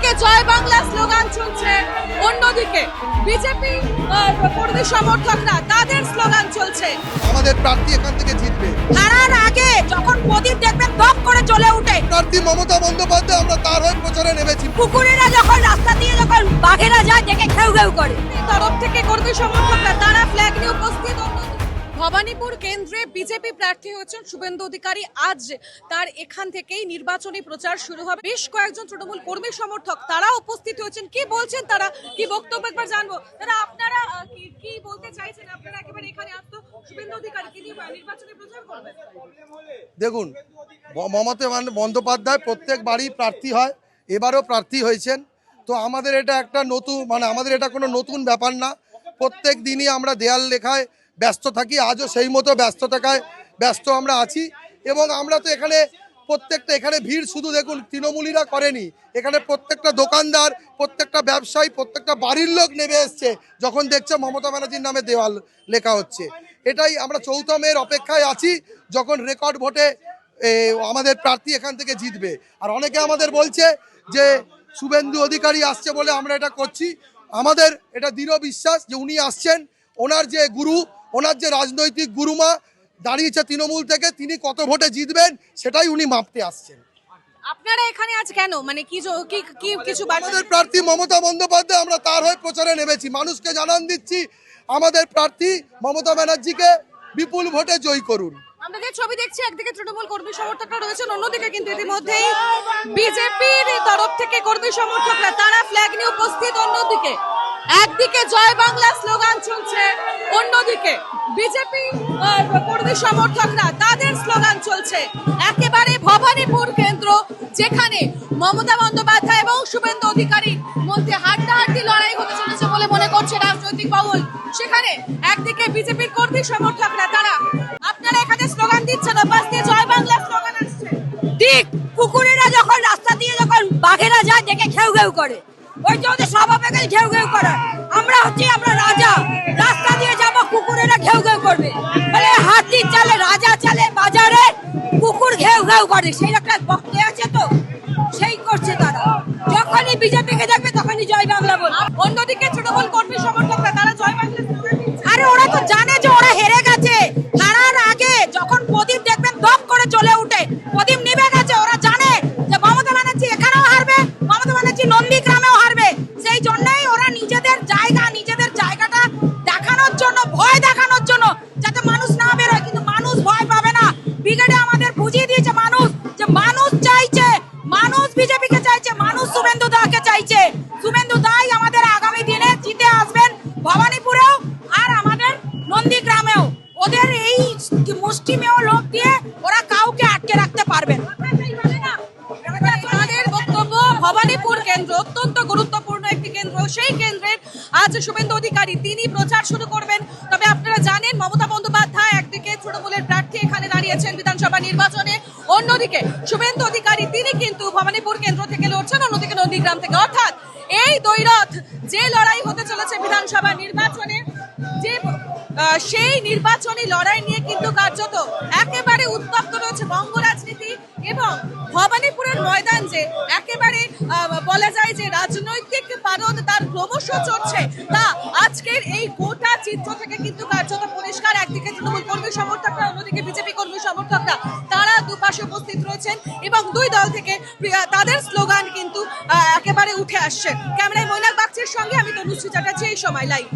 একদিকে জয় বাংলা স্লোগান চলছে, অন্যদিকে বিজেপি কর্মী সমর্থকরা তাদের স্লোগান চলছে। আমাদের প্রার্থী এখান থেকে জিতবে। হারার আগে যখন প্রদীপ দেখবেন দপ করে চলে উঠে প্রার্থী মমতা বন্দ্যোপাধ্যায়, আমরা তার হয়ে প্রচারে নেমেছি। কুকুরেরা যখন রাস্তা দিয়ে যখন বাঘেরা যায় দেখে ঘেউ ঘেউ করে, তরফ থেকে কর্মী সমর্থকরা তারা ফ্ল্যাগ নিয়ে উপস্থিত। ভবানীপুর কেন্দ্রে বিজেপি প্রার্থী হয়েছেন শুভেন্দু অধিকারী। আজ তার এখান থেকেই নির্বাচনী প্রচার শুরু হবে। বেশ কয়েকজন তৃণমূল কর্মী সমর্থক তারা উপস্থিত হয়েছেন। কি বলছেন তারা, কি বক্তব্য একবার জানবো। তারা আপনারা কি বলতে চাইছেন? আপনারা একেবারে এখানে আসতো শুভেন্দু অধিকারী তিনি নির্বাচনী প্রচার করবেন। দেখুন, মমতা বন্দ্যোপাধ্যায় প্রত্যেকবারই প্রার্থী হয়, এবারও প্রার্থী হয়েছেন। তো আমাদের এটা একটা নতুন আমাদের এটা কোনো নতুন ব্যাপার না। প্রত্যেক দিনই আমরা দেয়াল লেখায় ব্যস্ত থাকি, আজও সেই মতো ব্যস্ত আমরা আছি। এবং আমরা তো এখানে এখানে ভিড় শুধু দেখুন তৃণমূলীরা করেনি, এখানে প্রত্যেকটা দোকানদার, প্রত্যেকটা ব্যবসায়ী, প্রত্যেকটা বাড়ির লোক নেমে এসছে যখন দেখছে মমতা ব্যানার্জির নামে দেওয়াল লেখা হচ্ছে। এটাই আমরা 4 মের অপেক্ষায় আছি, যখন রেকর্ড ভোটে আমাদের প্রার্থী এখান থেকে জিতবে। আর অনেকে আমাদের বলছে যে শুভেন্দু অধিকারী আসছে বলে আমরা এটা করছি। আমাদের এটা দৃঢ় বিশ্বাস যে উনি আসছেন, ওনার যে গুরু, ওনার যে রাজনৈতিক গুরুমা দাঁড়িয়েছে তৃণমূল থেকে, তিনি কত ভোটে জিতবেন সেটাই উনি মাপতে আসছেন। আপনারা এখানে আজ কেন, মানে কি কিছু আমাদের প্রার্থী মমতা বন্দ্যোপাধ্যায়, আমরা তার হয়ে প্রচারে নেমেছি। মানুষকে জানান দিচ্ছি আমাদের প্রার্থী মমতা ব্যানার্জিকে বিপুল ভোটে জয়ী করুন। আমরা যে ছবি দেখছি, একদিকে তৃণমূল কর্মী সমর্থকরা রয়েছেন, অন্যদিকে কিন্তু ইতিমধ্যেই বিজেপির তরফ থেকে কর্মী সমর্থকরা তারা ফ্ল্যাগ নিয়ে উপস্থিত। অন্যদিকে একদিকে জয় বাংলা স্লোগান চলছে, অন্যদিকে বিজেপি কর্মী সমর্থকরা তাদের স্লোগান চলছে। একেবারে ভবানীপুর কেন্দ্র, যেখানে মমতা বন্দ্যোপাধ্যায় এবং শুভেন্দু অধিকারীর মধ্যে হাড্ডাহাড্ডি লড়াই হতে চলেছে বলে মনে করছে রাজনৈতিক মহল। সেখানে একদিকে বিজেপির কর্মী সমর্থকরা তারা, আপনারা এখানে স্লোগান দিচ্ছেন, বাস দিয়ে জয় বাংলা স্লোগান আসছে। ঠিক কুকুরেরা যখন রাস্তা দিয়ে যখন বাঘেরা যায় দেখে ঘেউ ঘেউ করে, ওই যে ওদের স্বভাবকে ঘেউ ঘেউ করে। আমরা রাজা, রাস্তা দিয়ে যাবো, কুকুরেরা ঘেউ ঘেউ করবে। মানে হাতি চালে, রাজা চালে, বাজারে কুকুর ঘেউ ঘেউ করে, সেই একটা বক্তব্য আছে, তো সেই করছে তারা। যখনই বিজেপিকে দেখবে তখনই জয় বাংলা বলে। অন্যদিকে তৃণমূল কর্মী সমর্থকরা তারা জয় বাংলা স্লোগান দিচ্ছে। আরে ওরা তো জানে যে ওরা হেরে গেছে। হারার আগে যখন প্রদীপ দেখবেন দপ করে চলে উঠে, প্রদীপ নিভে গেছে। ওরা জানে যে মমতা ব্যানার্জি এখানেও হারবে, মমতা ব্যানার্জি নন্দীগ্রামেও হারবে। সেই জন্যই ওরা নিজেদের জায়গাটা দেখানোর জন্য, ভয় দেখানোর জন্য, যাতে মানুষ না বেরোয়। কিন্তু মানুষ ভয় পাবে না। ব্রিগেডে আমাদের বুঝিয়ে দিয়েছে মানুষ যে মানুষ চাইছে, মানুষ বিজেপিকে চাইছে, মানুষ শুভেন্দু দাকে চাইছে। শুভেন্দু দাই আমাদের আগামী দিনে জিতে আসবেন ভবানীপুরেও আর আমাদের নন্দীগ্রামেও। ওদের এই মুষ্টিমেয় লোক দিয়ে ওরা কাউকে আটকে রাখতে পারবে না। তাদের বক্তব্য, ভবানীপুর কেন্দ্র অত্যন্ত গুরুত্বপূর্ণ একটি কেন্দ্র। সেই কেন্দ্রের আজ শুভেন্দু অধিকারী তিনি প্রচার শুরু করবেন। তবে আপনারা জানেন মমতা বন্দ্যোপাধ্যায় একদিকে তৃণমূলের প্রার্থী এখানে দাঁড়িয়েছেন বিধানসভা নির্বাচনে, অন্যদিকে শুভেন্দু অধিকারী তিনি কিন্তু ভবানীপুর কেন্দ্র থেকে লড়ছেন, অন্যদিকে নন্দীগ্রাম থেকে। অর্থাৎ এই দ্বৈরথ যে লড়াই হতে চলেছে বিধানসভা নির্বাচনে, যে সেই নির্বাচনী লড়াই নিয়ে কিন্তু কার্যত একেবারে উত্তপ্ত রয়েছে বঙ্গ রাজনীতি। এবং ভবানীপুরের ময়দান যে একেবারে বলা যায় যে রাজনৈতিক পারদ তার ক্রমশ চড়ছে, তা আজকের এই গোটা চিত্র থেকে কিন্তু কার্যত পরিষ্কার। একদিকে তৃণমূল কর্মী সমর্থকরা, অন্যদিকে বিজেপি কর্মী সমর্থকরা তারা দুপাশে উপস্থিত রয়েছেন এবং দুই দল থেকে তাদের স্লোগান কিন্তু একেবারে উঠে আসছে। ক্যামেরায় মৈনাক বাগচির সঙ্গে আমি তনুশ্রী চ্যাটার্জি, এই সময় লাইভ।